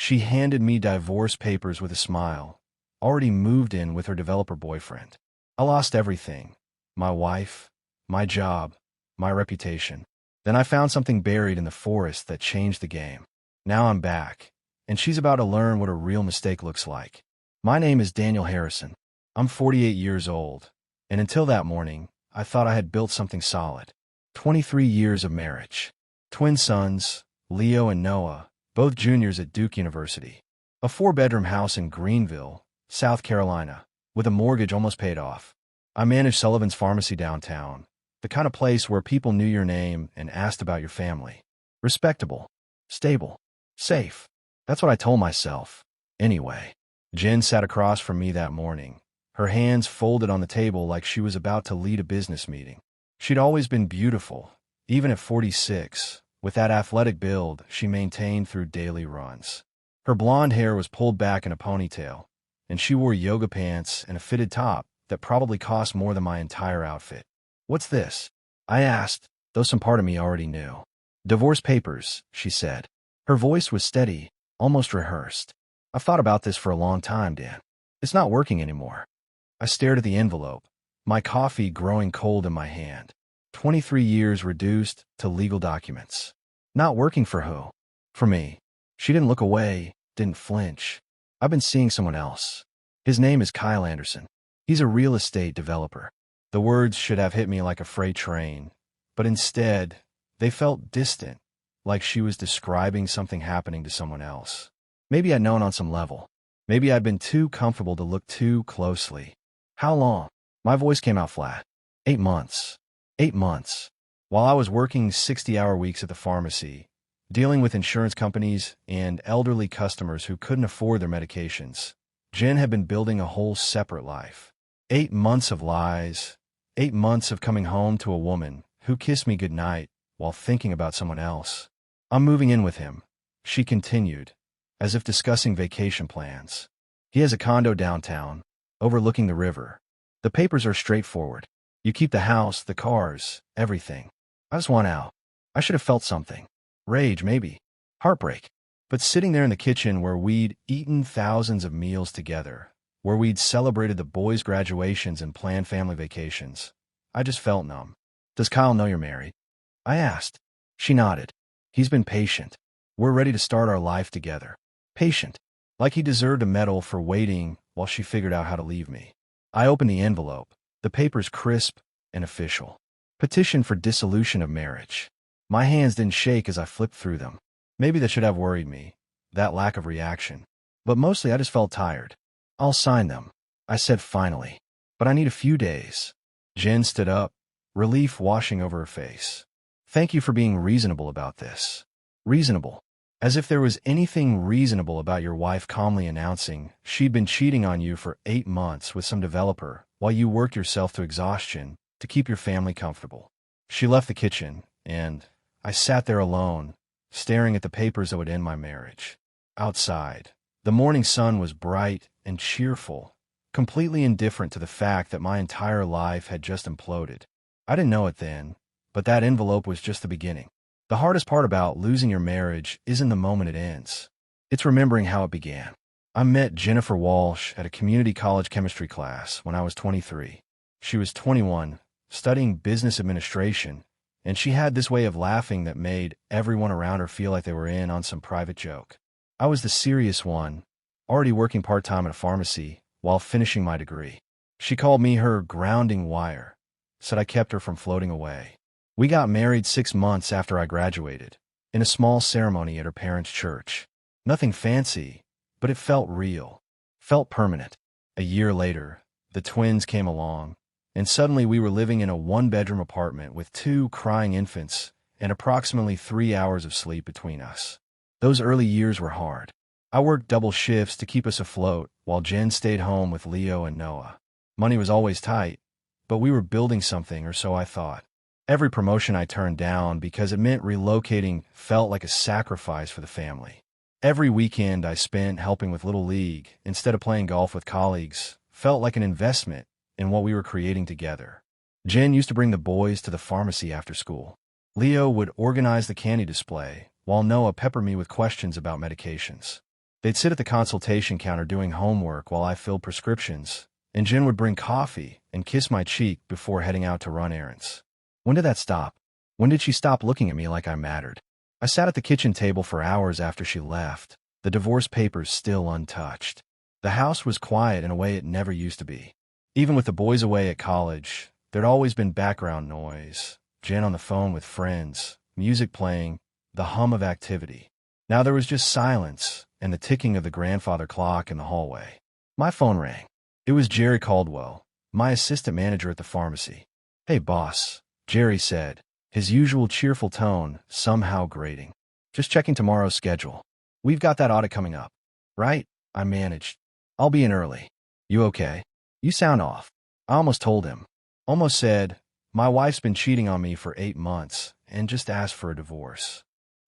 She handed me divorce papers with a smile, already moved in with her developer boyfriend. I lost everything. My wife, my job, my reputation. Then I found something buried in the forest that changed the game. Now I'm back, and she's about to learn what a real mistake looks like. My name is Daniel Harrison. I'm 48 years old, and until that morning, I thought I had built something solid. 23 years of marriage. Twin sons, Leo and Noah, both juniors at Duke University. A 4-bedroom house in Greenville, South Carolina, with a mortgage almost paid off. I managed Sullivan's Pharmacy downtown, the kind of place where people knew your name and asked about your family. Respectable, stable, safe. That's what I told myself. Anyway, Jen sat across from me that morning, her hands folded on the table like she was about to lead a business meeting. She'd always been beautiful, even at 46, with that athletic build she maintained through daily runs. Her blonde hair was pulled back in a ponytail, and she wore yoga pants and a fitted top that probably cost more than my entire outfit. "What's this?" I asked, though some part of me already knew. "Divorce papers," she said. Her voice was steady, almost rehearsed. "I've thought about this for a long time, Dan. It's not working anymore." I stared at the envelope, my coffee growing cold in my hand. 23 years reduced to legal documents. Not working for who? For me. She didn't look away, didn't flinch. "I've been seeing someone else. His name is Kyle Anderson. He's a real estate developer." The words should have hit me like a freight train, but instead, they felt distant, like she was describing something happening to someone else. Maybe I'd known on some level. Maybe I'd been too comfortable to look too closely. "How long?" My voice came out flat. 8 months. 8 months. While I was working 60-hour weeks at the pharmacy, dealing with insurance companies and elderly customers who couldn't afford their medications, Jen had been building a whole separate life. 8 months of lies. 8 months of coming home to a woman who kissed me goodnight while thinking about someone else. "I'm moving in with him," she continued, as if discussing vacation plans. "He has a condo downtown, overlooking the river. The papers are straightforward. You keep the house, the cars, everything. I just want out." I should have felt something. Rage, maybe. Heartbreak. But sitting there in the kitchen where we'd eaten thousands of meals together, where we'd celebrated the boys' graduations and planned family vacations, I just felt numb. "Does Kyle know you're married?" I asked. She nodded. "He's been patient. We're ready to start our life together." Patient. Like he deserved a medal for waiting while she figured out how to leave me. I opened the envelope, the papers crisp and official. Petition for dissolution of marriage. My hands didn't shake as I flipped through them. Maybe that should have worried me, that lack of reaction. But mostly I just felt tired. "I'll sign them," I said finally. "But I need a few days." Jen stood up, relief washing over her face. "Thank you for being reasonable about this." Reasonable. As if there was anything reasonable about your wife calmly announcing she'd been cheating on you for 8 months with some developer while you worked yourself to exhaustion to keep your family comfortable. She left the kitchen, and I sat there alone, staring at the papers that would end my marriage. Outside, the morning sun was bright and cheerful, completely indifferent to the fact that my entire life had just imploded. I didn't know it then, but that envelope was just the beginning. The hardest part about losing your marriage isn't the moment it ends. It's remembering how it began. I met Jennifer Walsh at a community college chemistry class when I was 23. She was 21, studying business administration, and she had this way of laughing that made everyone around her feel like they were in on some private joke. I was the serious one, already working part-time at a pharmacy while finishing my degree. She called me her grounding wire, said I kept her from floating away. We got married 6 months after I graduated, in a small ceremony at her parents' church. Nothing fancy, but it felt real, felt permanent. A year later, the twins came along, and suddenly we were living in a 1-bedroom apartment with 2 crying infants and approximately 3 hours of sleep between us. Those early years were hard. I worked double shifts to keep us afloat while Jen stayed home with Leo and Noah. Money was always tight, but we were building something, or so I thought. Every promotion I turned down because it meant relocating felt like a sacrifice for the family. Every weekend I spent helping with Little League instead of playing golf with colleagues felt like an investment in what we were creating together. Jen used to bring the boys to the pharmacy after school. Leo would organize the candy display, while Noah peppered me with questions about medications. They'd sit at the consultation counter doing homework while I filled prescriptions, and Jen would bring coffee and kiss my cheek before heading out to run errands. When did that stop? When did she stop looking at me like I mattered? I sat at the kitchen table for hours after she left, the divorce papers still untouched. The house was quiet in a way it never used to be. Even with the boys away at college, there'd always been background noise, Jen on the phone with friends, music playing, the hum of activity. Now there was just silence and the ticking of the grandfather clock in the hallway. My phone rang. It was Jerry Caldwell, my assistant manager at the pharmacy. "Hey, boss," Jerry said, his usual cheerful tone somehow grating. "Just checking tomorrow's schedule. We've got that audit coming up." "Right," I managed. "I'll be in early." "You okay? You sound off." I almost told him. Almost said, "My wife's been cheating on me for 8 months and just asked for a divorce."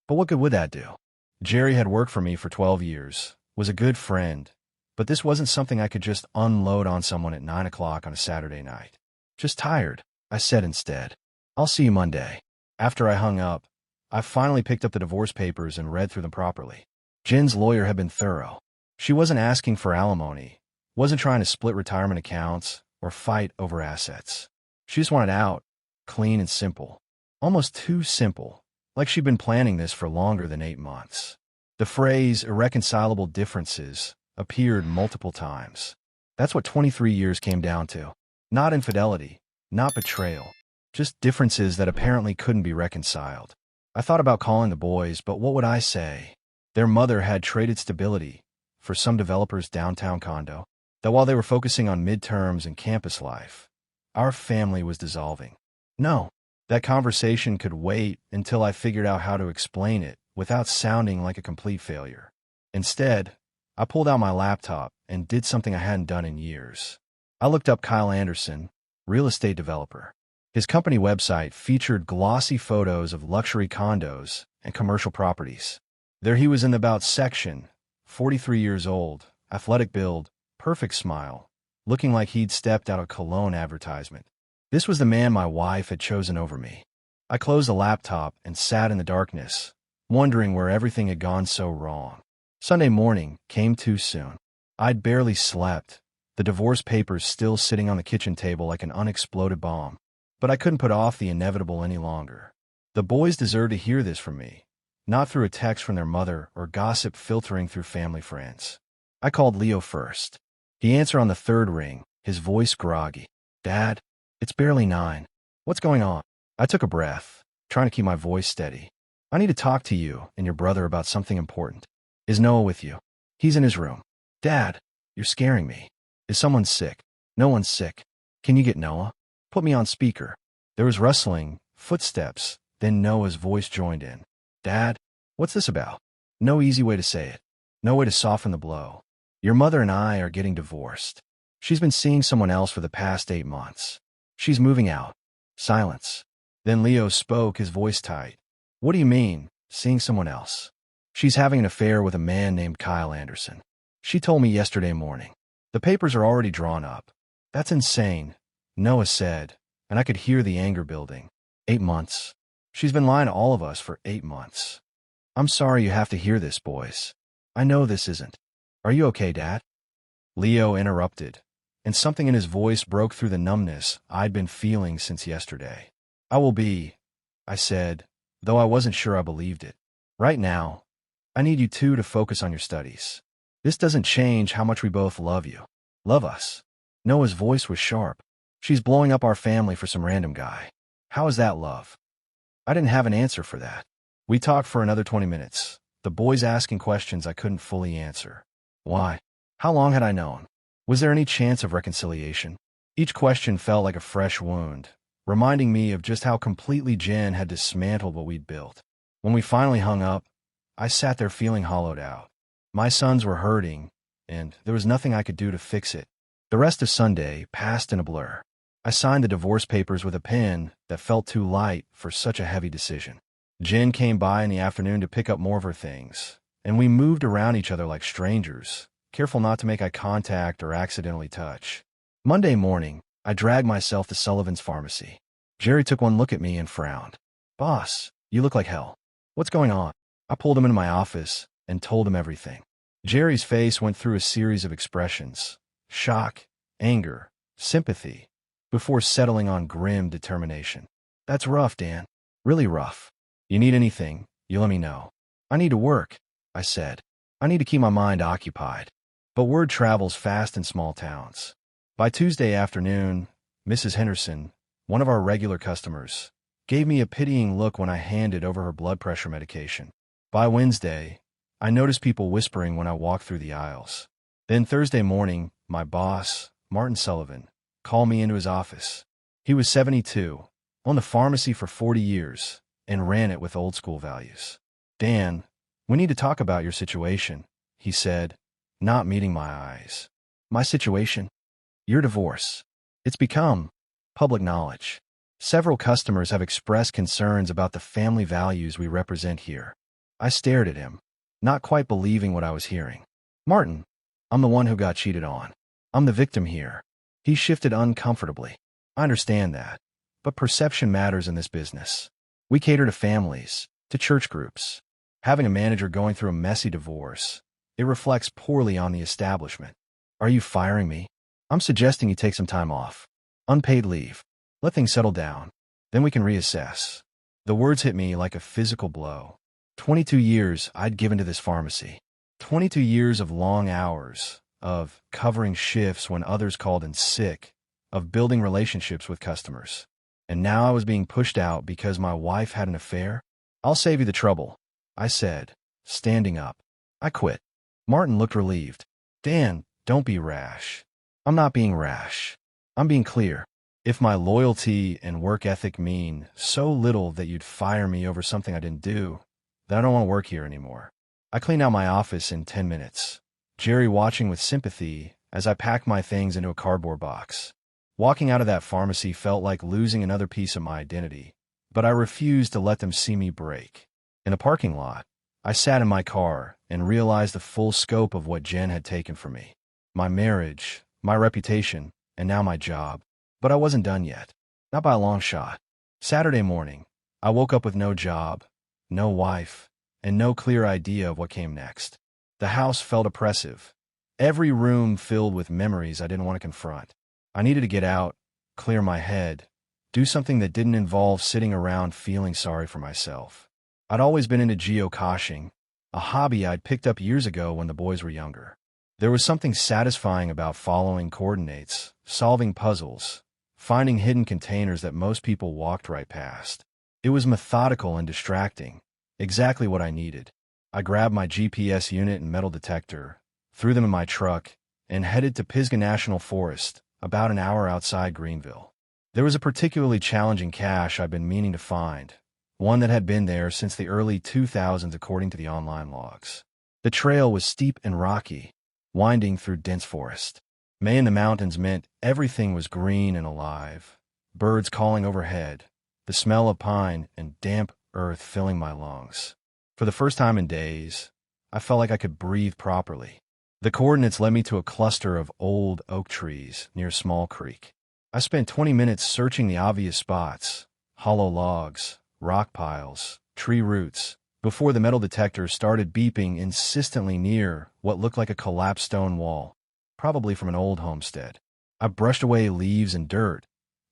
But what good would that do? Jerry had worked for me for 12 years, was a good friend, but this wasn't something I could just unload on someone at 9 o'clock on a Saturday night. "Just tired," I said instead. "I'll see you Monday." After I hung up, I finally picked up the divorce papers and read through them properly. Jen's lawyer had been thorough. She wasn't asking for alimony, wasn't trying to split retirement accounts or fight over assets. She just wanted out, clean and simple. Almost too simple, like she'd been planning this for longer than 8 months. The phrase irreconcilable differences appeared multiple times. That's what 23 years came down to. Not infidelity, not betrayal, just differences that apparently couldn't be reconciled. I thought about calling the boys, but what would I say? Their mother had traded stability for some developer's downtown condo, that while they were focusing on midterms and campus life, our family was dissolving. No, that conversation could wait until I figured out how to explain it without sounding like a complete failure. Instead, I pulled out my laptop and did something I hadn't done in years. I looked up Kyle Anderson, real estate developer. His company website featured glossy photos of luxury condos and commercial properties. There he was in the About section, 43 years old, athletic build, perfect smile, looking like he'd stepped out of a cologne advertisement. This was the man my wife had chosen over me. I closed the laptop and sat in the darkness, wondering where everything had gone so wrong. Sunday morning came too soon. I'd barely slept, the divorce papers still sitting on the kitchen table like an unexploded bomb. But I couldn't put off the inevitable any longer. The boys deserved to hear this from me, not through a text from their mother or gossip filtering through family friends. I called Leo first. He answered on the third ring, his voice groggy. "Dad, it's barely 9. What's going on?" I took a breath, trying to keep my voice steady. "I need to talk to you and your brother about something important." "Is Noah with you?" "He's in his room." "Dad, you're scaring me. Is someone sick?" "No one's sick. Can you get Noah?" "Put me on speaker." There was rustling, footsteps, then Noah's voice joined in. "Dad, what's this about?" No easy way to say it. No way to soften the blow. "Your mother and I are getting divorced. She's been seeing someone else for the past 8 months. She's moving out." Silence. Then Leo spoke, his voice tight. "What do you mean, seeing someone else?" "She's having an affair with a man named Kyle Anderson. She told me yesterday morning. The papers are already drawn up." "That's insane," Noah said, and I could hear the anger building. 8 months. She's been lying to all of us for 8 months. "I'm sorry you have to hear this, boys. I know this isn't. Are you okay, Dad?" Leo interrupted, and something in his voice broke through the numbness I'd been feeling since yesterday. "I will be," I said, though I wasn't sure I believed it. "Right now, I need you two to focus on your studies. This doesn't change how much we both love you. Love us." Noah's voice was sharp. "She's blowing up our family for some random guy. How is that love?" I didn't have an answer for that. We talked for another 20 minutes, the boys asking questions I couldn't fully answer. Why? How long had I known? Was there any chance of reconciliation? Each question felt like a fresh wound, reminding me of just how completely Jen had dismantled what we'd built. When we finally hung up, I sat there feeling hollowed out. My sons were hurting, and there was nothing I could do to fix it. The rest of Sunday passed in a blur. I signed the divorce papers with a pen that felt too light for such a heavy decision. Jen came by in the afternoon to pick up more of her things, and we moved around each other like strangers, careful not to make eye contact or accidentally touch. Monday morning, I dragged myself to Sullivan's pharmacy. Jerry took one look at me and frowned. "Boss, you look like hell. What's going on?" I pulled him into my office and told him everything. Jerry's face went through a series of expressions: shock, anger, sympathy, before settling on grim determination. That's rough, Dan. Really rough. You need anything, you let me know. I need to work, I said. I need to keep my mind occupied. But word travels fast in small towns. By Tuesday afternoon, Mrs. Henderson, one of our regular customers, gave me a pitying look when I handed over her blood pressure medication. By Wednesday, I noticed people whispering when I walked through the aisles. Then Thursday morning, my boss, Martin Sullivan, called me into his office. He was 72, owned the pharmacy for 40 years, and ran it with old-school values. Dan, we need to talk about your situation, he said, not meeting my eyes. My situation? Your divorce. It's become public knowledge. Several customers have expressed concerns about the family values we represent here. I stared at him, not quite believing what I was hearing. Martin, I'm the one who got cheated on. I'm the victim here. He shifted uncomfortably. I understand that, but perception matters in this business. We cater to families, to church groups. Having a manager going through a messy divorce, it reflects poorly on the establishment. Are you firing me? I'm suggesting you take some time off. Unpaid leave. Let things settle down. Then we can reassess. The words hit me like a physical blow. 22 years I'd given to this pharmacy. 22 years of long hours, of covering shifts when others called in sick, of building relationships with customers. And now I was being pushed out because my wife had an affair? I'll save you the trouble, I said, standing up. I quit. Martin looked relieved. Dan, don't be rash. I'm not being rash. I'm being clear. If my loyalty and work ethic mean so little that you'd fire me over something I didn't do, then I don't want to work here anymore. I cleaned out my office in 10 minutes, Jerry watching with sympathy as I packed my things into a cardboard box. Walking out of that pharmacy felt like losing another piece of my identity, but I refused to let them see me break. In a parking lot, I sat in my car and realized the full scope of what Jen had taken from me. My marriage, my reputation, and now my job. But I wasn't done yet. Not by a long shot. Saturday morning, I woke up with no job, no wife, and no clear idea of what came next. The house felt oppressive. Every room filled with memories I didn't want to confront. I needed to get out, clear my head, do something that didn't involve sitting around feeling sorry for myself. I'd always been into geocaching, a hobby I'd picked up years ago when the boys were younger. There was something satisfying about following coordinates, solving puzzles, finding hidden containers that most people walked right past. It was methodical and distracting, exactly what I needed. I grabbed my GPS unit and metal detector, threw them in my truck, and headed to Pisgah National Forest, about an hour outside Greenville. There was a particularly challenging cache I'd been meaning to find, one that had been there since the early 2000s according to the online logs. The trail was steep and rocky, winding through dense forest. May in the mountains meant everything was green and alive, birds calling overhead, the smell of pine and damp earth filling my lungs. For the first time in days, I felt like I could breathe properly. The coordinates led me to a cluster of old oak trees near Small Creek. I spent 20 minutes searching the obvious spots, hollow logs, rock piles, tree roots, before the metal detector started beeping insistently near what looked like a collapsed stone wall, probably from an old homestead. I brushed away leaves and dirt,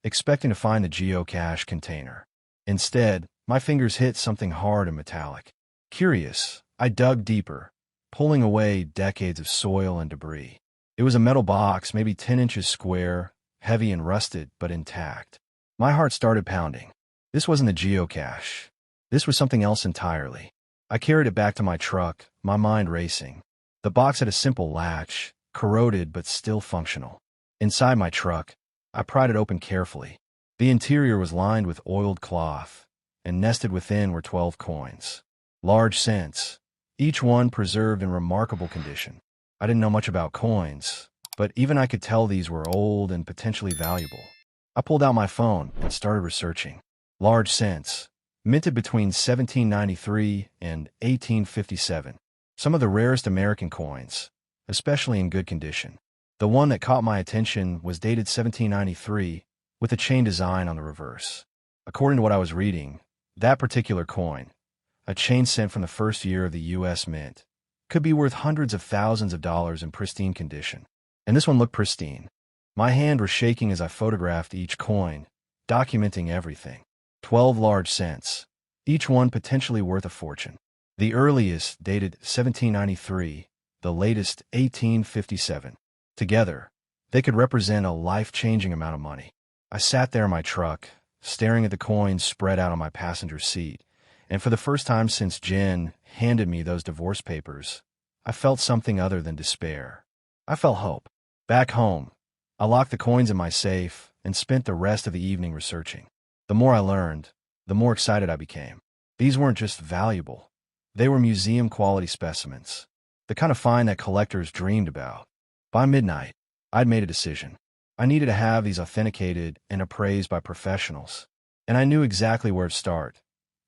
expecting to find the geocache container. Instead, my fingers hit something hard and metallic. Curious, I dug deeper, pulling away decades of soil and debris. It was a metal box, maybe 10 inches square, heavy and rusted, but intact. My heart started pounding. This wasn't a geocache. This was something else entirely. I carried it back to my truck, my mind racing. The box had a simple latch, corroded but still functional. Inside my truck, I pried it open carefully. The interior was lined with oiled cloth, and nested within were 12 coins. Large cents, each one preserved in remarkable condition. I didn't know much about coins, but even I could tell these were old and potentially valuable. I pulled out my phone and started researching. Large cents, minted between 1793 and 1857. Some of the rarest American coins, especially in good condition. The one that caught my attention was dated 1793, with a chain design on the reverse. According to what I was reading, that particular coin, a chain sent from the first year of the U.S. Mint, Could be worth hundreds of thousands of dollars in pristine condition. And this one looked pristine. My hand was shaking as I photographed each coin, documenting everything. 12 large cents, each one potentially worth a fortune. The earliest dated 1793, the latest 1857. Together, they could represent a life-changing amount of money. I sat there in my truck, staring at the coins spread out on my passenger seat, and for the first time since Jen handed me those divorce papers, I felt something other than despair. I felt hope. Back home, I locked the coins in my safe and spent the rest of the evening researching. The more I learned, the more excited I became. These weren't just valuable. They were museum-quality specimens, the kind of find that collectors dreamed about. By midnight, I'd made a decision. I needed to have these authenticated and appraised by professionals, and I knew exactly where to start.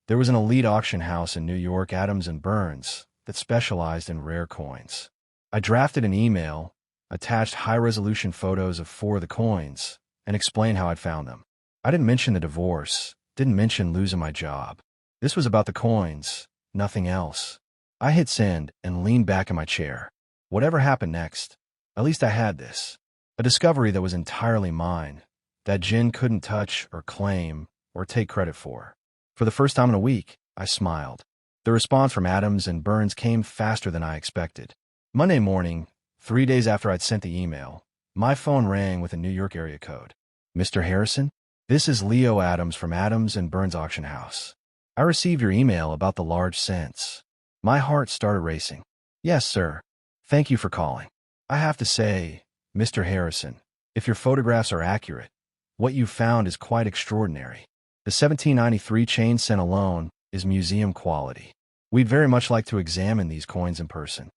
There was an elite auction house in New York, Adams and Burns, that specialized in rare coins. I drafted an email, attached high-resolution photos of 4 of the coins, and explained how I'd found them. I didn't mention the divorce, didn't mention losing my job. This was about the coins, nothing else. I hit send and leaned back in my chair. Whatever happened next, at least I had this. A discovery that was entirely mine, that Jen couldn't touch or claim or take credit for. For the first time in a week, I smiled. The response from Adams and Burns came faster than I expected. Monday morning, 3 days after I'd sent the email, my phone rang with a New York area code. Mr. Harrison? This is Leo Adams from Adams and Burns Auction House. I received your email about the large cents. My heart started racing. Yes, sir. Thank you for calling. I have to say, Mr. Harrison, if your photographs are accurate, what you found is quite extraordinary. The 1793 chain cent alone is museum quality. We'd very much like to examine these coins in person.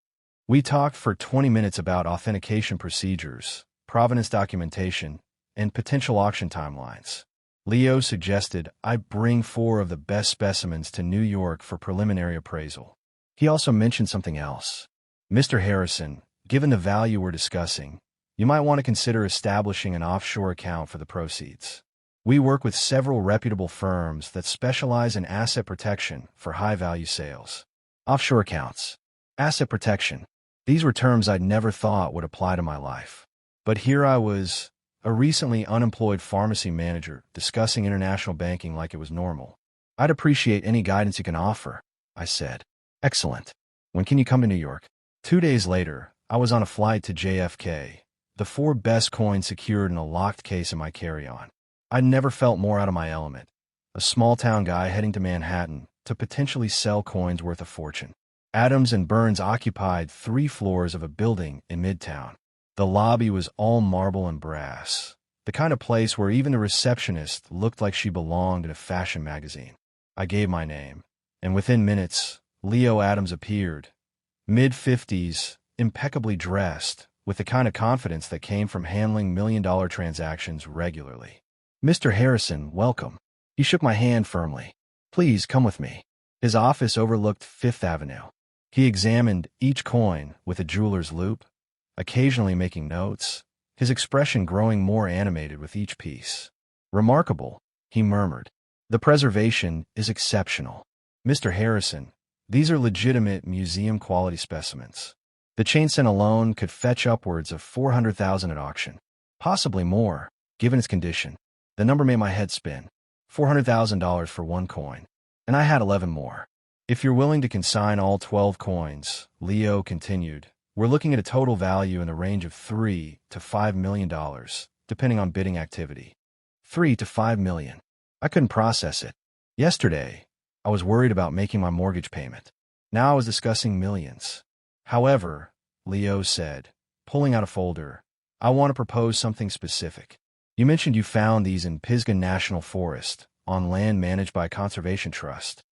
We talked for 20 minutes about authentication procedures, provenance documentation, and potential auction timelines. Leo suggested I bring 4 of the best specimens to New York for preliminary appraisal. He also mentioned something else. Mr. Harrison, given the value we're discussing, you might want to consider establishing an offshore account for the proceeds. We work with several reputable firms that specialize in asset protection for high-value sales. Offshore accounts, asset protection. These were terms I'd never thought would apply to my life. But here I was, a recently unemployed pharmacy manager, discussing international banking like it was normal. I'd appreciate any guidance you can offer, I said. Excellent. When can you come to New York? 2 days later, I was on a flight to JFK, the 4 best coins secured in a locked case in my carry-on. I'd never felt more out of my element, a small-town guy heading to Manhattan to potentially sell coins worth a fortune. Adams and Burns occupied 3 floors of a building in Midtown. The lobby was all marble and brass, the kind of place where even the receptionist looked like she belonged in a fashion magazine. I gave my name, and within minutes, Leo Adams appeared, mid-50s, impeccably dressed, with the kind of confidence that came from handling million-dollar transactions regularly. Mr. Harrison, welcome. He shook my hand firmly. Please come with me. His office overlooked Fifth Avenue. He examined each coin with a jeweler's loupe, occasionally making notes, his expression growing more animated with each piece. Remarkable, he murmured. The preservation is exceptional. Mr. Harrison, these are legitimate museum-quality specimens. The chain cent alone could fetch upwards of $400,000 at auction. Possibly more, given its condition. The number made my head spin. $400,000 for 1 coin. And I had 11 more. If you're willing to consign all 12 coins, Leo continued, we're looking at a total value in the range of $3 to $5 million, depending on bidding activity. $3 to $5 million. I couldn't process it. Yesterday, I was worried about making my mortgage payment. Now I was discussing millions. However, Leo said, pulling out a folder, I want to propose something specific. You mentioned you found these in Pisgah National Forest, on land managed by a conservation trust.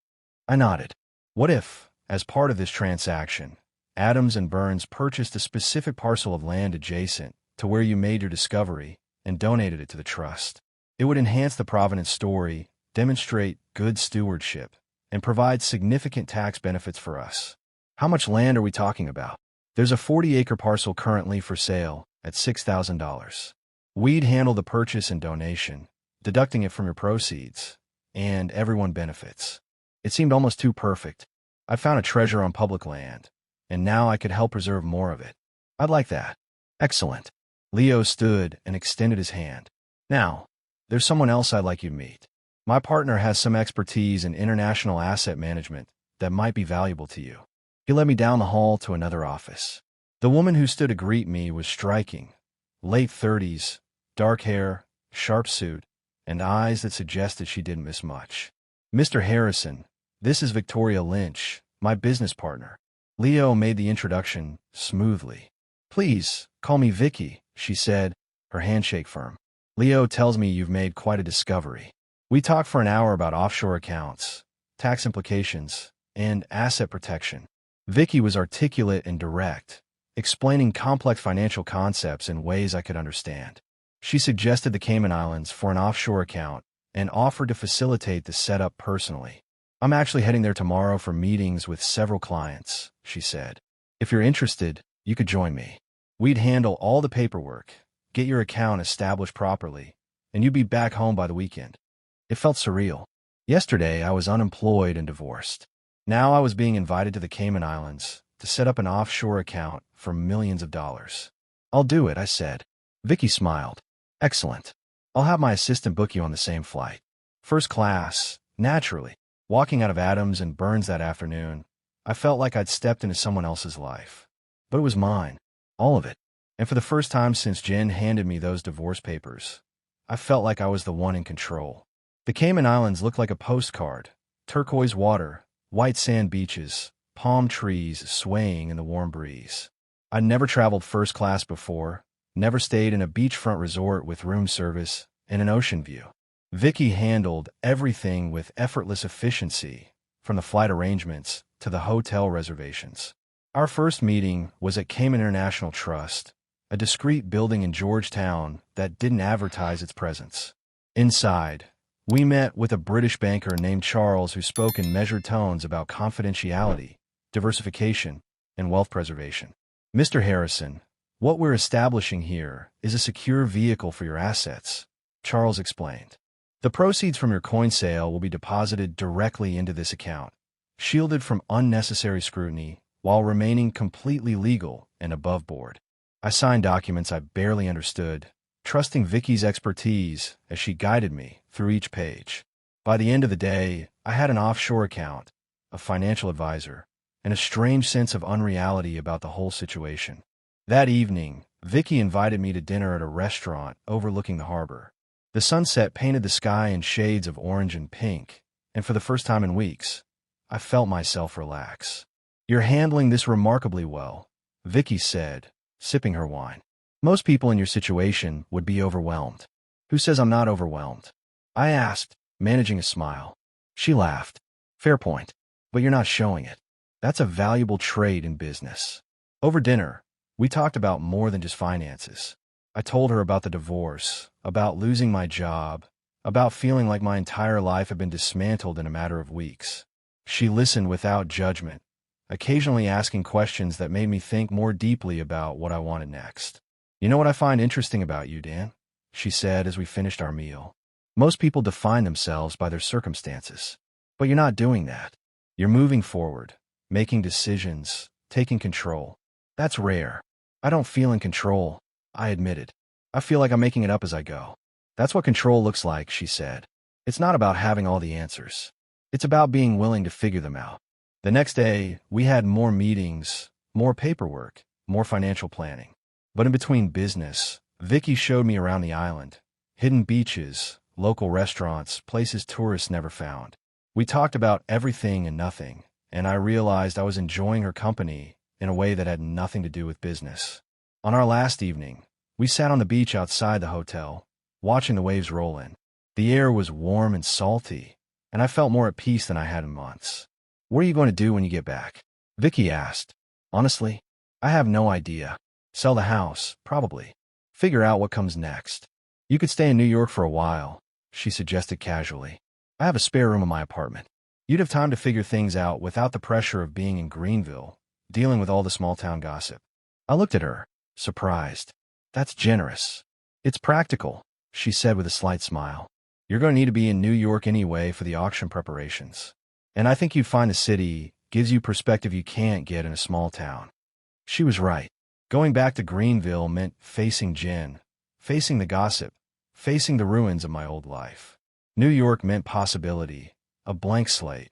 I nodded. What if, as part of this transaction, Adams and Burns purchased a specific parcel of land adjacent to where you made your discovery and donated it to the trust? It would enhance the provenance story, demonstrate good stewardship, and provide significant tax benefits for us. How much land are we talking about? There's a 40-acre parcel currently for sale at $6,000. We'd handle the purchase and donation, deducting it from your proceeds, and everyone benefits. It seemed almost too perfect. I found a treasure on public land, and now I could help preserve more of it. I'd like that. Excellent. Leo stood and extended his hand. Now, there's someone else I'd like you to meet. My partner has some expertise in international asset management that might be valuable to you. He led me down the hall to another office. The woman who stood to greet me was striking. Late 30s, dark hair, sharp suit, and eyes that suggested she didn't miss much. Mr. Harrison, this is Victoria Lynch, my business partner. Leo made the introduction smoothly. Please, call me Vicky, she said, her handshake firm. Leo tells me you've made quite a discovery. We talked for an hour about offshore accounts, tax implications, and asset protection. Vicky was articulate and direct, explaining complex financial concepts in ways I could understand. She suggested the Cayman Islands for an offshore account and offered to facilitate the setup personally. I'm actually heading there tomorrow for meetings with several clients, she said. If you're interested, you could join me. We'd handle all the paperwork, get your account established properly, and you'd be back home by the weekend. It felt surreal. Yesterday, I was unemployed and divorced. Now I was being invited to the Cayman Islands to set up an offshore account for millions of dollars. I'll do it, I said. Vicky smiled. Excellent. I'll have my assistant book you on the same flight. First class, naturally. Walking out of Adams and Burns that afternoon, I felt like I'd stepped into someone else's life. But it was mine. All of it. And for the first time since Jen handed me those divorce papers, I felt like I was the one in control. The Cayman Islands looked like a postcard. Turquoise water, white sand beaches, palm trees swaying in the warm breeze. I'd never traveled first class before, never stayed in a beachfront resort with room service and an ocean view. Vicky handled everything with effortless efficiency, from the flight arrangements to the hotel reservations. Our first meeting was at Cayman International Trust, a discreet building in Georgetown that didn't advertise its presence. Inside, we met with a British banker named Charles who spoke in measured tones about confidentiality, diversification, and wealth preservation. Mr. Harrison, what we're establishing here is a secure vehicle for your assets, Charles explained. The proceeds from your coin sale will be deposited directly into this account, shielded from unnecessary scrutiny while remaining completely legal and above board. I signed documents I barely understood, trusting Vicky's expertise as she guided me through each page. By the end of the day, I had an offshore account, a financial advisor, and a strange sense of unreality about the whole situation. That evening, Vicky invited me to dinner at a restaurant overlooking the harbor. The sunset painted the sky in shades of orange and pink, and for the first time in weeks, I felt myself relax. You're handling this remarkably well, Vicky said, sipping her wine. Most people in your situation would be overwhelmed. Who says I'm not overwhelmed? I asked, managing a smile. She laughed. Fair point, but you're not showing it. That's a valuable trait in business. Over dinner, we talked about more than just finances. I told her about the divorce, about losing my job, about feeling like my entire life had been dismantled in a matter of weeks. She listened without judgment, occasionally asking questions that made me think more deeply about what I wanted next. You know what I find interesting about you, Dan? She said as we finished our meal. Most people define themselves by their circumstances. But you're not doing that. You're moving forward, making decisions, taking control. That's rare. I don't feel in control, I admitted. I feel like I'm making it up as I go. That's what control looks like, she said. It's not about having all the answers. It's about being willing to figure them out. The next day, we had more meetings, more paperwork, more financial planning. But in between business, Vicky showed me around the island. Hidden beaches, local restaurants, places tourists never found. We talked about everything and nothing, and I realized I was enjoying her company in a way that had nothing to do with business. On our last evening, we sat on the beach outside the hotel, watching the waves roll in. The air was warm and salty, and I felt more at peace than I had in months. What are you going to do when you get back? Vicky asked. Honestly, I have no idea. Sell the house, probably. Figure out what comes next. You could stay in New York for a while, she suggested casually. I have a spare room in my apartment. You'd have time to figure things out without the pressure of being in Greenville, dealing with all the small-town gossip. I looked at her, surprised. That's generous. It's practical, she said with a slight smile. You're going to need to be in New York anyway for the auction preparations. And I think you'd find the city gives you perspective you can't get in a small town. She was right. Going back to Greenville meant facing Jen, facing the gossip, facing the ruins of my old life. New York meant possibility, a blank slate,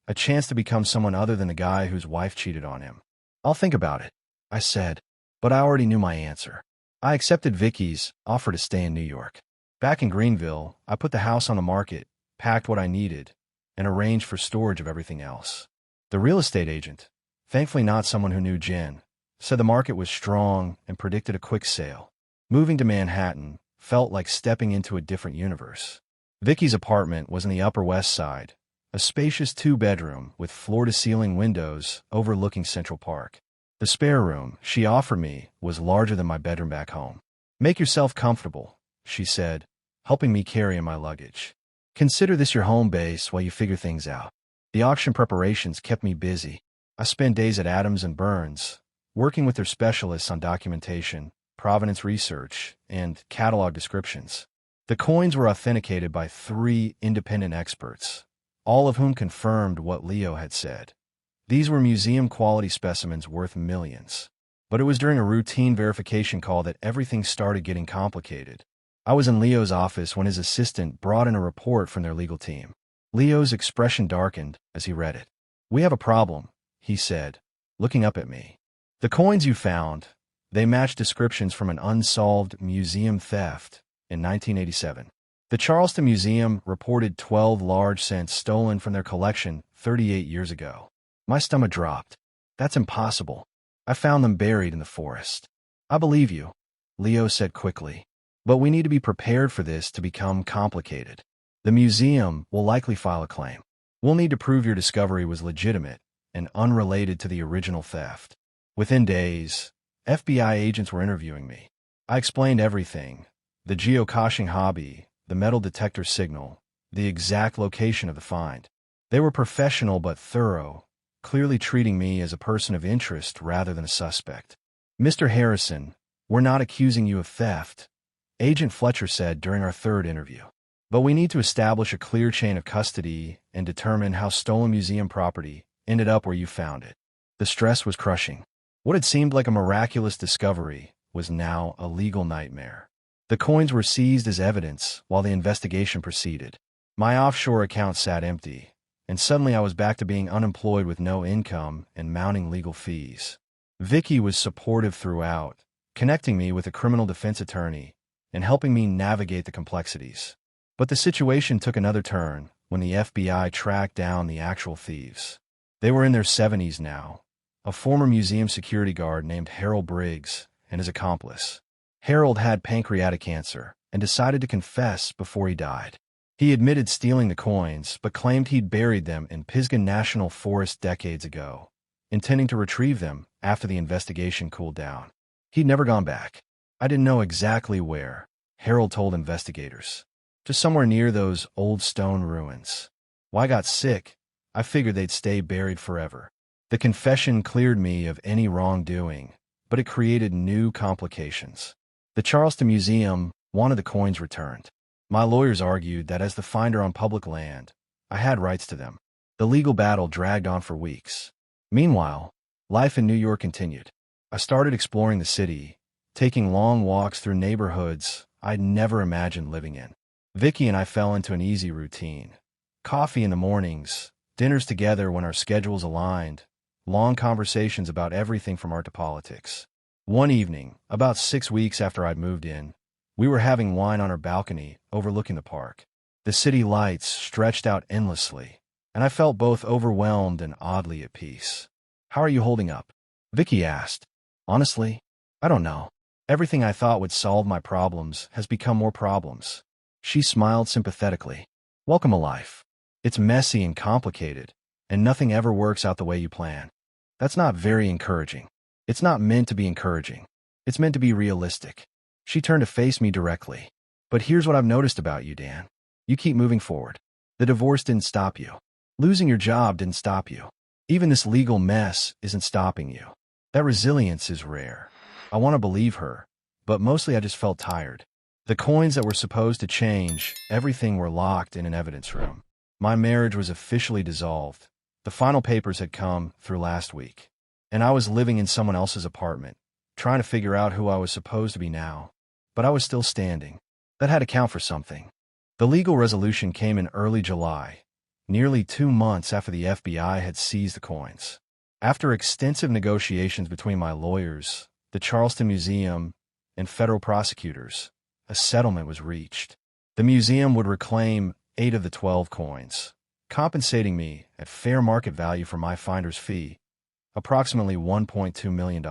a chance to become someone other than the guy whose wife cheated on him. I'll think about it, I said, but I already knew my answer. I accepted Vicky's offer to stay in New York. Back in Greenville, I put the house on the market, packed what I needed, and arranged for storage of everything else. The real estate agent, thankfully not someone who knew Jen, said the market was strong and predicted a quick sale. Moving to Manhattan felt like stepping into a different universe. Vicky's apartment was in the Upper West Side, a spacious two-bedroom with floor-to-ceiling windows overlooking Central Park. The spare room she offered me was larger than my bedroom back home. "Make yourself comfortable," she said, helping me carry in my luggage. "Consider this your home base while you figure things out." The auction preparations kept me busy. I spent days at Adams and Burns, working with their specialists on documentation, provenance research, and catalog descriptions. The coins were authenticated by 3 independent experts, all of whom confirmed what Leo had said. These were museum-quality specimens worth millions. But it was during a routine verification call that everything started getting complicated. I was in Leo's office when his assistant brought in a report from their legal team. Leo's expression darkened as he read it. "We have a problem," he said, looking up at me. "The coins you found, they match descriptions from an unsolved museum theft in 1987. The Charleston Museum reported 12 large cents stolen from their collection 38 years ago." My stomach dropped. "That's impossible. I found them buried in the forest." "I believe you," Leo said quickly. "But we need to be prepared for this to become complicated. The museum will likely file a claim. We'll need to prove your discovery was legitimate and unrelated to the original theft." Within days, FBI agents were interviewing me. I explained everything: the geocaching hobby, the metal detector signal, the exact location of the find. They were professional but thorough, clearly treating me as a person of interest rather than a suspect. "Mr. Harrison, we're not accusing you of theft," Agent Fletcher said during our 3rd interview. "But we need to establish a clear chain of custody and determine how stolen museum property ended up where you found it." The stress was crushing. What had seemed like a miraculous discovery was now a legal nightmare. The coins were seized as evidence while the investigation proceeded. My offshore account sat empty, and suddenly I was back to being unemployed with no income and mounting legal fees. Vicky was supportive throughout, connecting me with a criminal defense attorney and helping me navigate the complexities. But the situation took another turn when the FBI tracked down the actual thieves. They were in their 70s now, a former museum security guard named Harold Briggs and his accomplice. Harold had pancreatic cancer and decided to confess before he died. He admitted stealing the coins, but claimed he'd buried them in Pisgah National Forest decades ago, intending to retrieve them after the investigation cooled down. He'd never gone back. I didn't know exactly where, Harold told investigators. "Just somewhere near those old stone ruins. When I got sick, I figured they'd stay buried forever." The confession cleared me of any wrongdoing, but it created new complications. The Charleston Museum wanted the coins returned. My lawyers argued that as the finder on public land, I had rights to them. The legal battle dragged on for weeks. Meanwhile, life in New York continued. I started exploring the city, taking long walks through neighborhoods I'd never imagined living in. Vicky and I fell into an easy routine. Coffee in the mornings, dinners together when our schedules aligned, long conversations about everything from art to politics. One evening, about 6 weeks after I'd moved in, we were having wine on our balcony overlooking the park. The city lights stretched out endlessly, and I felt both overwhelmed and oddly at peace. "How are you holding up?" Vicky asked. "Honestly, I don't know. Everything I thought would solve my problems has become more problems." She smiled sympathetically. "Welcome to life. It's messy and complicated, and nothing ever works out the way you plan." "That's not very encouraging." "It's not meant to be encouraging. It's meant to be realistic." She turned to face me directly. "But here's what I've noticed about you, Dan. You keep moving forward. The divorce didn't stop you. Losing your job didn't stop you. Even this legal mess isn't stopping you. That resilience is rare." I want to believe her, but mostly I just felt tired. The coins that were supposed to change everything were locked in an evidence room. My marriage was officially dissolved. The final papers had come through last week, and I was living in someone else's apartment, trying to figure out who I was supposed to be now. But I was still standing. That had to count for something. The legal resolution came in early July, nearly 2 months after the FBI had seized the coins. After extensive negotiations between my lawyers, the Charleston Museum, and federal prosecutors, a settlement was reached. The museum would reclaim 8 of the 12 coins, compensating me at fair market value for my finder's fee, approximately $1.2 million.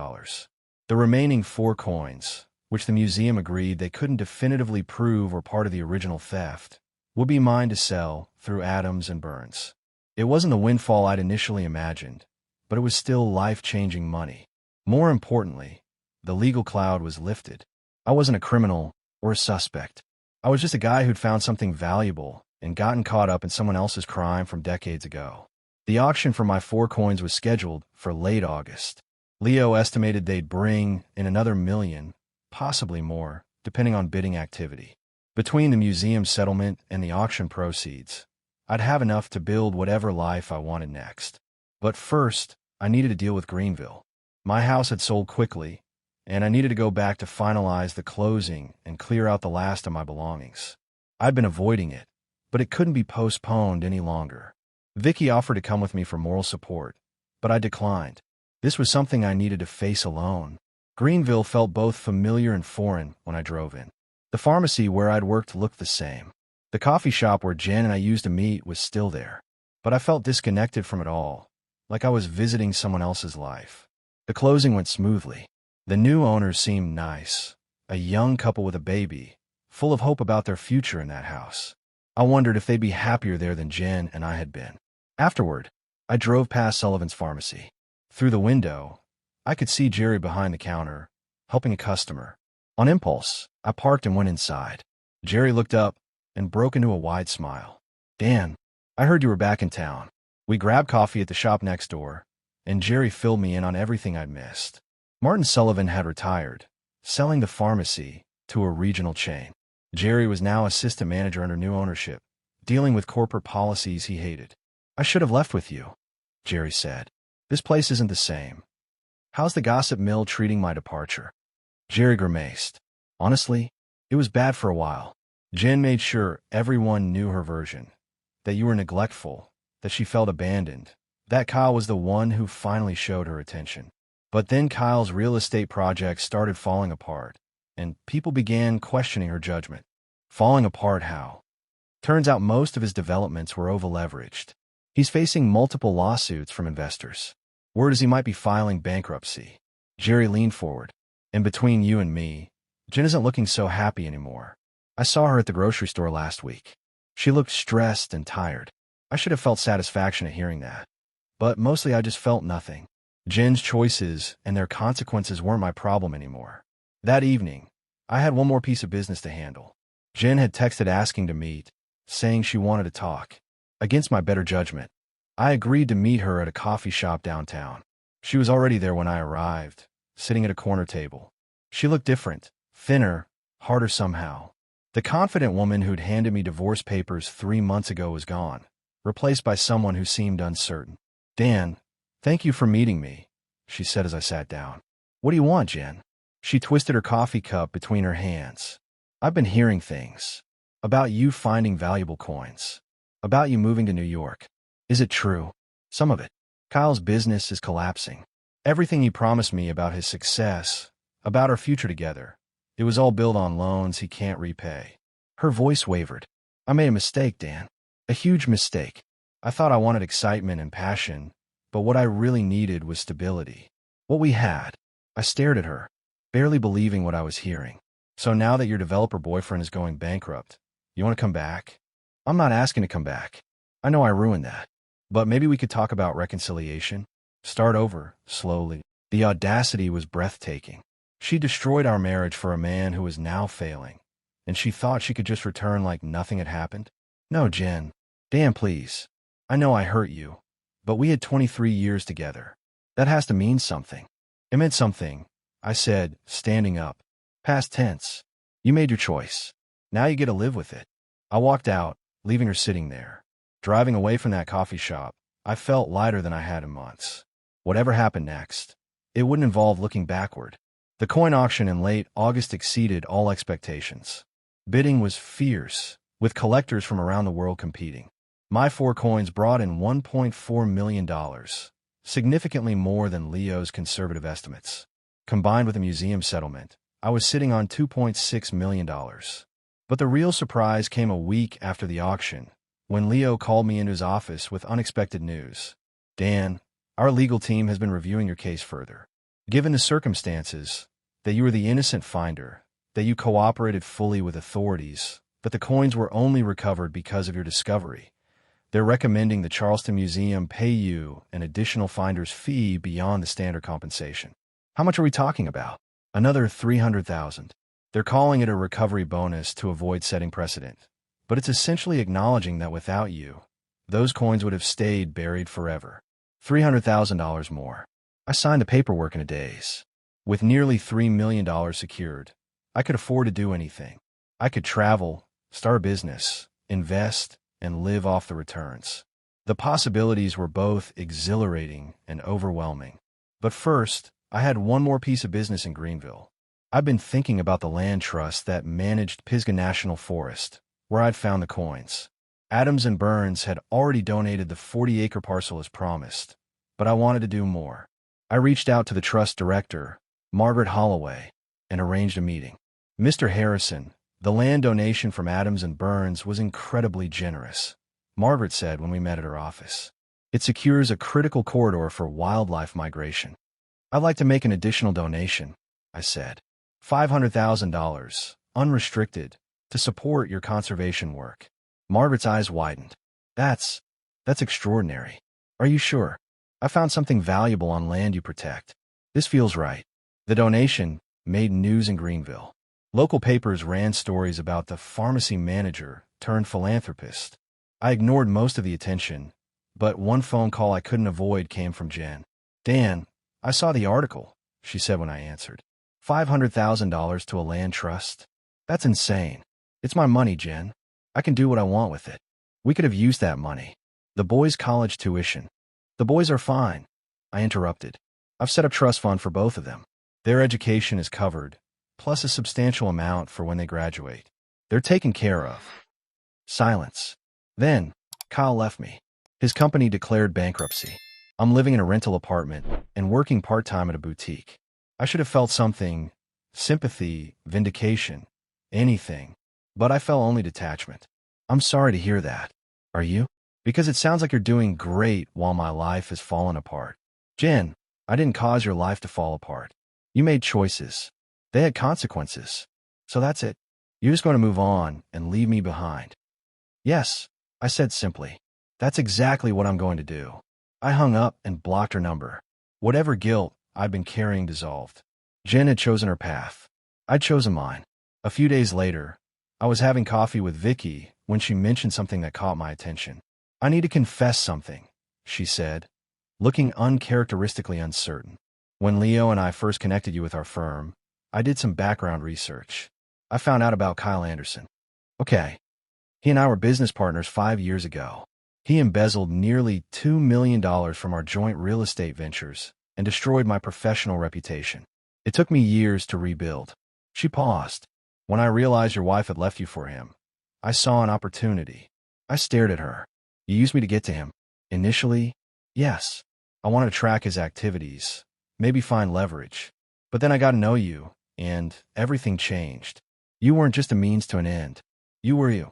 The remaining 4 coins, which the museum agreed they couldn't definitively prove were part of the original theft, would be mine to sell through Adams and Burns. It wasn't the windfall I'd initially imagined, but it was still life-changing money. More importantly, the legal cloud was lifted. I wasn't a criminal or a suspect. I was just a guy who'd found something valuable and gotten caught up in someone else's crime from decades ago. The auction for my 4 coins was scheduled for late August. Leo estimated they'd bring in another $1 million, possibly more, depending on bidding activity. Between the museum settlement and the auction proceeds, I'd have enough to build whatever life I wanted next. But first, I needed to deal with Greenville. My house had sold quickly, and I needed to go back to finalize the closing and clear out the last of my belongings. I'd been avoiding it, but it couldn't be postponed any longer. Vicky offered to come with me for moral support, but I declined. This was something I needed to face alone. Greenville felt both familiar and foreign when I drove in. The pharmacy where I'd worked looked the same. The coffee shop where Jen and I used to meet was still there. But I felt disconnected from it all, like I was visiting someone else's life. The closing went smoothly. The new owners seemed nice, a young couple with a baby, full of hope about their future in that house. I wondered if they'd be happier there than Jen and I had been. Afterward, I drove past Sullivan's pharmacy. Through the window, I could see Jerry behind the counter, helping a customer. On impulse, I parked and went inside. Jerry looked up and broke into a wide smile. "Dan, I heard you were back in town." We grabbed coffee at the shop next door, and Jerry filled me in on everything I'd missed. Martin Sullivan had retired, selling the pharmacy to a regional chain. Jerry was now assistant manager under new ownership, dealing with corporate policies he hated. "I should have left with you," Jerry said. "This place isn't the same. How's the gossip mill treating my departure?" Jerry grimaced. "Honestly, it was bad for a while. Jen made sure everyone knew her version, that you were neglectful, that she felt abandoned, that Kyle was the one who finally showed her attention. But then Kyle's real estate projects started falling apart, and people began questioning her judgment." "Falling apart how?" "Turns out most of his developments were over-leveraged. He's facing multiple lawsuits from investors. Word is he might be filing bankruptcy." Jerry leaned forward. "And between you and me, Jen isn't looking so happy anymore. I saw her at the grocery store last week. She looked stressed and tired. I should have felt satisfaction at hearing that. But mostly I just felt nothing. Jen's choices and their consequences weren't my problem anymore." That evening, I had one more piece of business to handle. Jen had texted asking to meet, saying she wanted to talk. Against my better judgment, I agreed to meet her at a coffee shop downtown. She was already there when I arrived, sitting at a corner table. She looked different, thinner, harder somehow. The confident woman who'd handed me divorce papers 3 months ago was gone, replaced by someone who seemed uncertain. "Dan, thank you for meeting me," she said as I sat down. "What do you want, Jen?" She twisted her coffee cup between her hands. "I've been hearing things. About you finding valuable coins. About you moving to New York. Is it true?" "Some of it. Kyle's business is collapsing. Everything he promised me about his success, about our future together, it was all built on loans he can't repay." Her voice wavered. "I made a mistake, Dan. A huge mistake. I thought I wanted excitement and passion, but what I really needed was stability. What we had." I stared at her, barely believing what I was hearing. "So now that your developer boyfriend is going bankrupt, you want to come back?" "I'm not asking to come back. I know I ruined that. But maybe we could talk about reconciliation? Start over, slowly." The audacity was breathtaking. She destroyed our marriage for a man who was now failing, and she thought she could just return like nothing had happened? "No, Jen. Dan, please. I know I hurt you, but we had 23 years together. That has to mean something." "It meant something," I said, standing up. "Past tense. You made your choice. Now you get to live with it." I walked out, leaving her sitting there. Driving away from that coffee shop, I felt lighter than I had in months. Whatever happened next, it wouldn't involve looking backward. The coin auction in late August exceeded all expectations. Bidding was fierce, with collectors from around the world competing. My 4 coins brought in $1.4 million, significantly more than Leo's conservative estimates. Combined with a museum settlement, I was sitting on $2.6 million. But the real surprise came a week after the auction, when Leo called me into his office with unexpected news. Dan, our legal team has been reviewing your case further. Given the circumstances, that you were the innocent finder, that you cooperated fully with authorities, but the coins were only recovered because of your discovery, they're recommending the Charleston Museum pay you an additional finder's fee beyond the standard compensation. How much are we talking about? Another $300,000. They're calling it a recovery bonus to avoid setting precedent, but it's essentially acknowledging that without you, those coins would have stayed buried forever. $300,000 more. I signed the paperwork in a daze. With nearly $3 million secured, I could afford to do anything. I could travel, start a business, invest, and live off the returns. The possibilities were both exhilarating and overwhelming. But first, I had one more piece of business in Greenville. I'd been thinking about the land trust that managed Pisgah National Forest, where I'd found the coins. Adams and Burns had already donated the 40-acre parcel as promised, but I wanted to do more. I reached out to the trust director, Margaret Holloway, and arranged a meeting. Mr. Harrison, the land donation from Adams and Burns was incredibly generous, Margaret said when we met at her office. It secures a critical corridor for wildlife migration. I'd like to make an additional donation, I said. $500,000, unrestricted, to support your conservation work. Margaret's eyes widened. That's extraordinary. Are you sure? I found something valuable on land you protect. This feels right. The donation made news in Greenville. Local papers ran stories about the pharmacy manager turned philanthropist. I ignored most of the attention, but one phone call I couldn't avoid came from Jen. Dan, I saw the article, she said when I answered. $500,000 to a land trust? That's insane. It's my money, Jen. I can do what I want with it. We could have used that money. The boys' college tuition. The boys are fine, I interrupted. I've set up trust fund for both of them. Their education is covered, plus a substantial amount for when they graduate. They're taken care of. Silence. Then, Kyle left me. His company declared bankruptcy. I'm living in a rental apartment and working part-time at a boutique. I should have felt something, sympathy, vindication, anything, but I felt only detachment. I'm sorry to hear that. Are you? Because it sounds like you're doing great while my life has fallen apart. Jen, I didn't cause your life to fall apart. You made choices. They had consequences. So that's it. You're just going to move on and leave me behind. Yes, I said simply. That's exactly what I'm going to do. I hung up and blocked her number. Whatever guilt I'd been carrying dissolved. Jen had chosen her path. I'd chosen mine. A few days later, I was having coffee with Vicky when she mentioned something that caught my attention. I need to confess something, she said, looking uncharacteristically uncertain. When Leo and I first connected you with our firm, I did some background research. I found out about Kyle Anderson. Okay. He and I were business partners 5 years ago. He embezzled nearly $2 million from our joint real estate ventures and destroyed my professional reputation. It took me years to rebuild. She paused. When I realized your wife had left you for him, I saw an opportunity. I stared at her. You used me to get to him. Initially, yes. I wanted to track his activities, maybe find leverage. But then I got to know you, and everything changed. You weren't just a means to an end. You were you.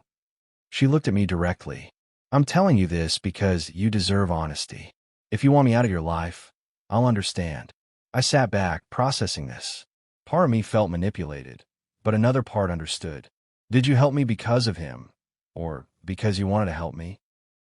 She looked at me directly. I'm telling you this because you deserve honesty. If you want me out of your life, I'll understand. I sat back, processing this. Part of me felt manipulated, but another part understood. Did you help me because of him? Or because you wanted to help me?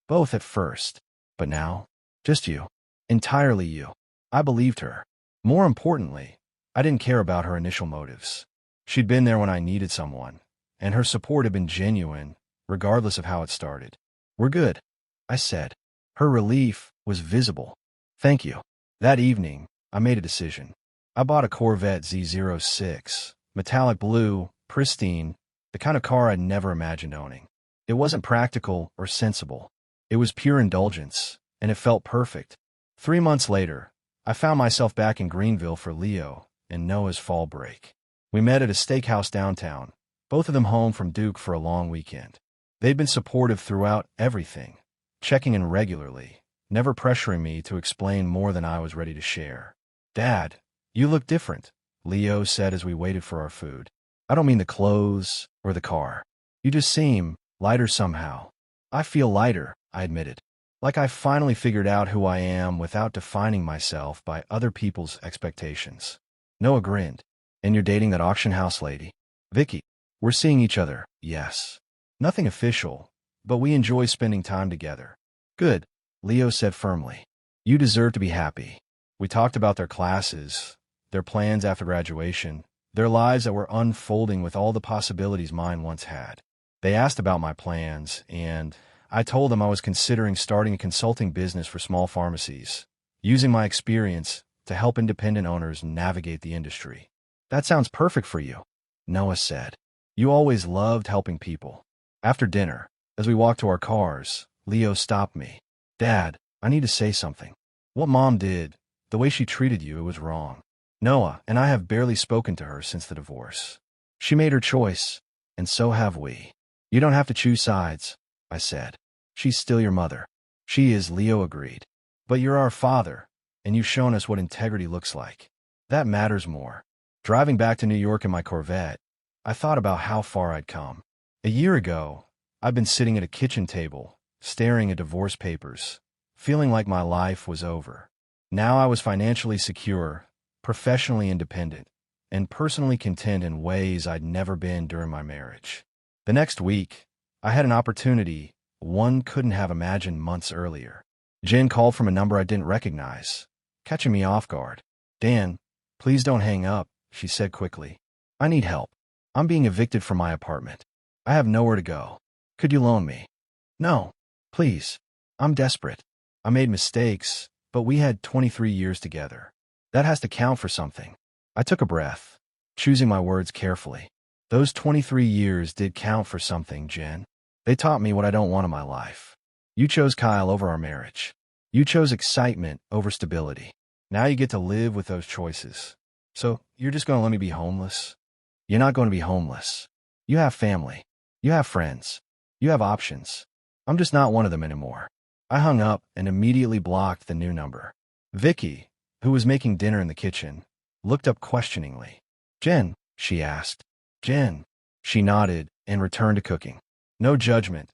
Both at first. But now, just you. Entirely you. I believed her. More importantly, I didn't care about her initial motives. She'd been there when I needed someone, and her support had been genuine, regardless of how it started. We're good, I said. Her relief was visible. Thank you. That evening, I made a decision. I bought a Corvette Z06, metallic blue, pristine, the kind of car I'd never imagined owning. It wasn't practical or sensible. It was pure indulgence, and it felt perfect. 3 months later, I found myself back in Greenville for Leo and Noah's fall break. We met at a steakhouse downtown, both of them home from Duke for a long weekend. They'd been supportive throughout everything, checking in regularly, never pressuring me to explain more than I was ready to share. "Dad, you look different," Leo said as we waited for our food. "I don't mean the clothes or the car. You just seem lighter somehow." "I feel lighter," I admitted. "Like I finally figured out who I am without defining myself by other people's expectations." Noah grinned. "And you're dating that auction house lady?" "Vicky. We're seeing each other, yes. Nothing official, but we enjoy spending time together." "Good," Leo said firmly. "You deserve to be happy." We talked about their classes, their plans after graduation, their lives that were unfolding with all the possibilities mine once had. They asked about my plans, and I told them I was considering starting a consulting business for small pharmacies, using my experience to help independent owners navigate the industry. "That sounds perfect for you," Noah said. "You always loved helping people." After dinner, as we walked to our cars, Leo stopped me. "Dad, I need to say something. What Mom did, the way she treated you, it was wrong. Noah and I have barely spoken to her since the divorce. She made her choice, and so have we." "You don't have to choose sides," I said. "She's still your mother." "She is," Leo agreed. "But you're our father, and you've shown us what integrity looks like. That matters more." Driving back to New York in my Corvette, I thought about how far I'd come. A year ago, I'd been sitting at a kitchen table, staring at divorce papers, feeling like my life was over. Now I was financially secure, professionally independent, and personally content in ways I'd never been during my marriage. The next week, I had an opportunity one couldn't have imagined months earlier. Jen called from a number I didn't recognize, catching me off guard. "Dan, please don't hang up," she said quickly. "I need help. I'm being evicted from my apartment. I have nowhere to go. Could you loan me?" "No, please. I'm desperate. I made mistakes, but we had 23 years together. That has to count for something." I took a breath, choosing my words carefully. "Those 23 years did count for something, Jen. They taught me what I don't want in my life. You chose Kyle over our marriage. You chose excitement over stability. Now you get to live with those choices. So you're just going to let me be homeless?" "You're not going to be homeless. You have family. You have friends. You have options. I'm just not one of them anymore." I hung up and immediately blocked the new number. Vicky, who was making dinner in the kitchen, looked up questioningly. "Jen," she asked. "Jen." She nodded and returned to cooking. No judgment,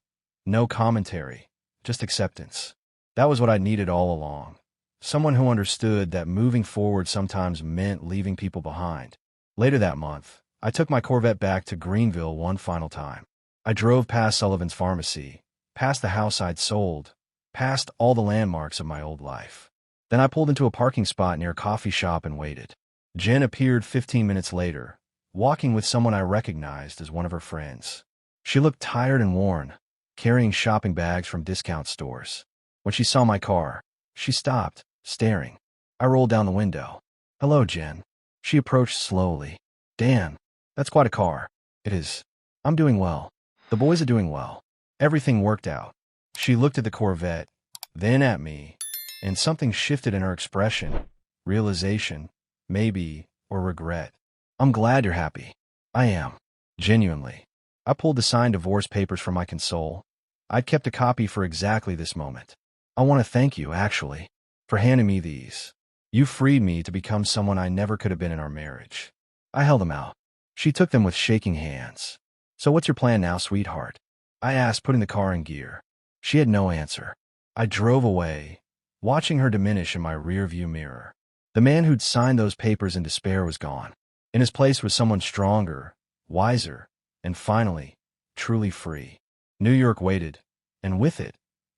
no commentary, just acceptance. That was what I needed all along. Someone who understood that moving forward sometimes meant leaving people behind. Later that month, I took my Corvette back to Greenville one final time. I drove past Sullivan's Pharmacy, past the house I'd sold, past all the landmarks of my old life. Then I pulled into a parking spot near a coffee shop and waited. Jen appeared 15 minutes later, walking with someone I recognized as one of her friends. She looked tired and worn, carrying shopping bags from discount stores. When she saw my car, she stopped, staring. I rolled down the window. "Hello, Jen." She approached slowly. "Dan, that's quite a car." "It is. I'm doing well. The boys are doing well. Everything worked out." She looked at the Corvette, then at me, and something shifted in her expression. Realization, maybe, or regret. "I'm glad you're happy." "I am. Genuinely." I pulled the signed divorce papers from my console. I'd kept a copy for exactly this moment. "I want to thank you, actually, for handing me these. You freed me to become someone I never could have been in our marriage." I held them out. She took them with shaking hands. "So what's your plan now, sweetheart?" I asked, putting the car in gear. She had no answer. I drove away, watching her diminish in my rearview mirror. The man who'd signed those papers in despair was gone. In his place was someone stronger, wiser, and finally, truly free. New York waited, and with it,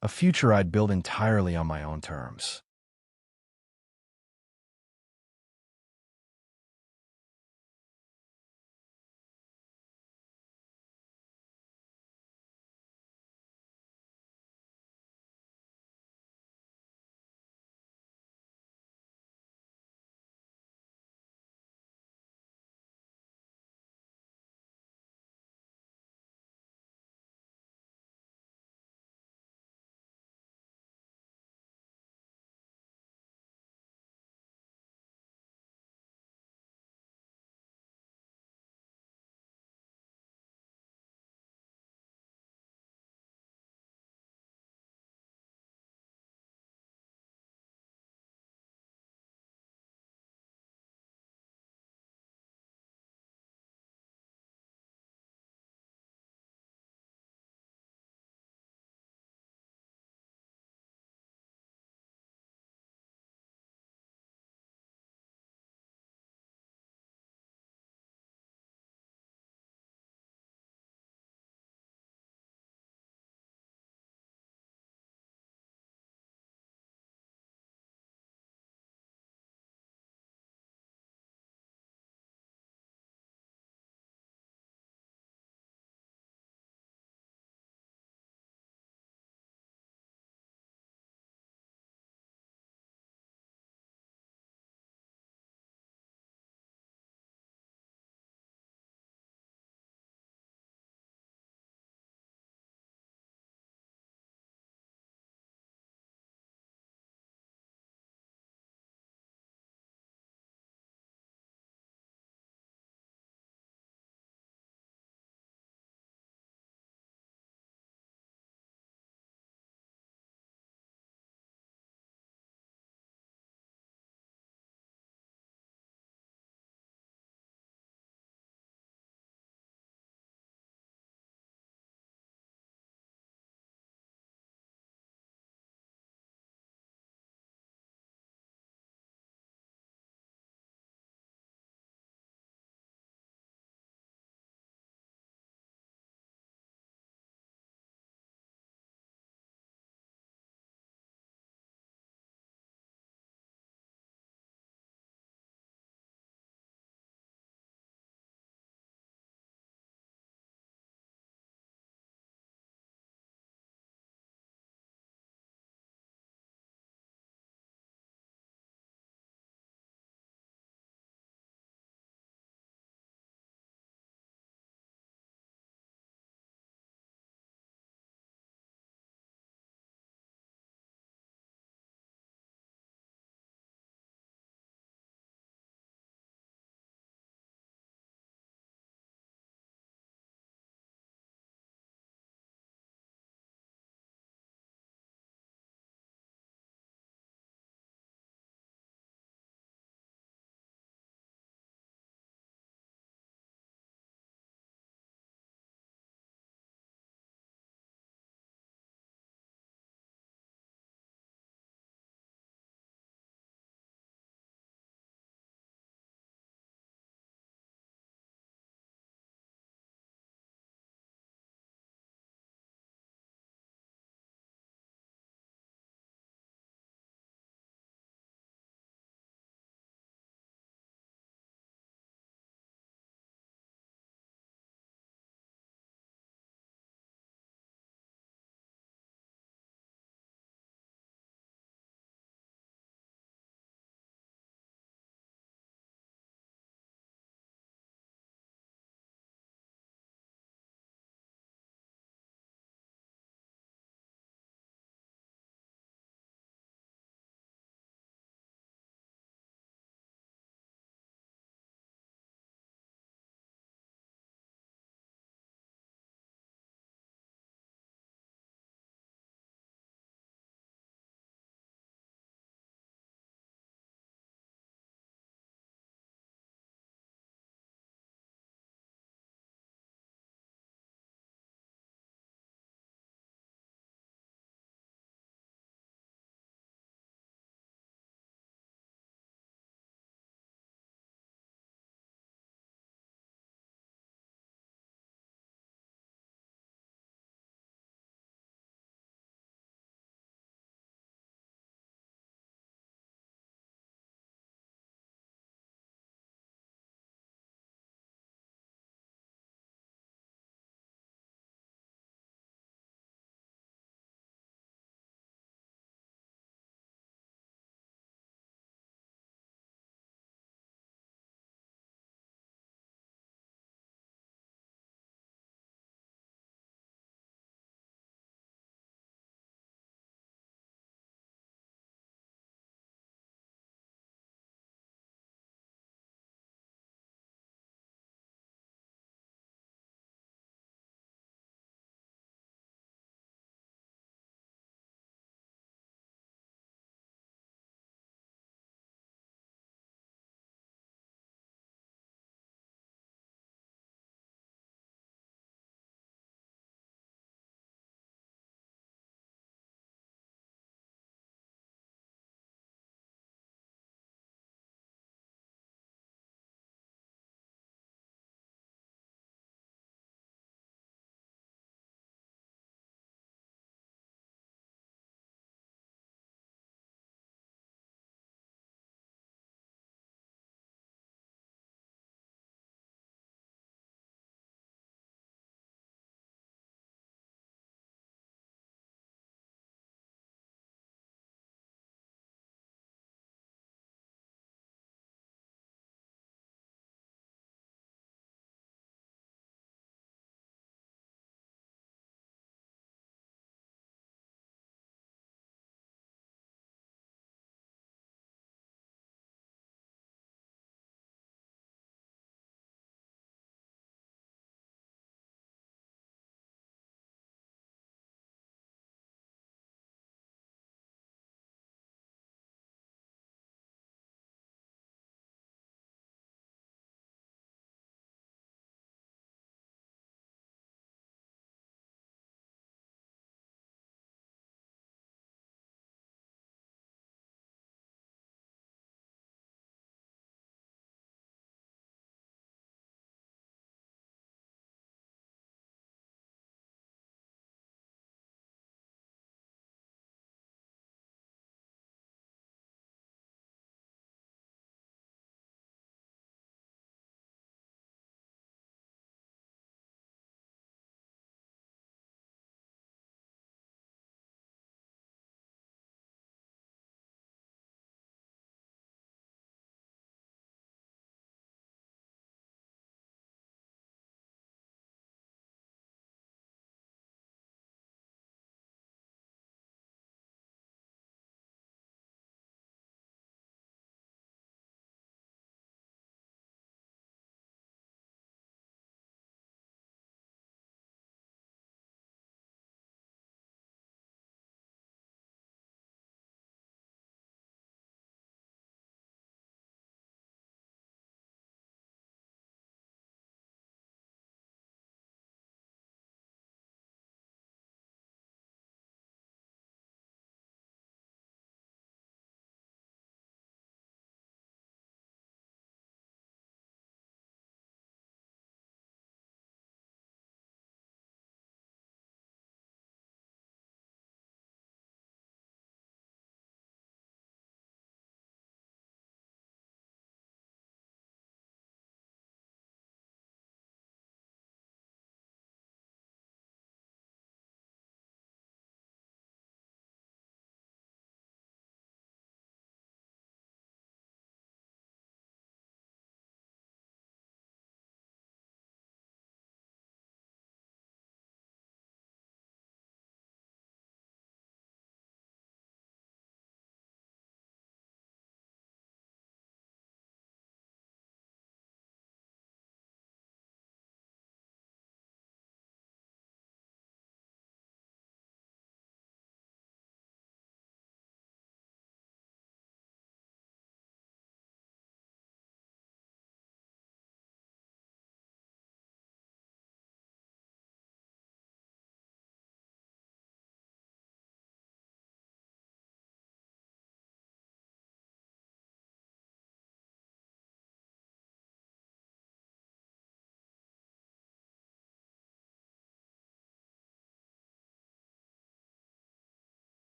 a future I'd built entirely on my own terms.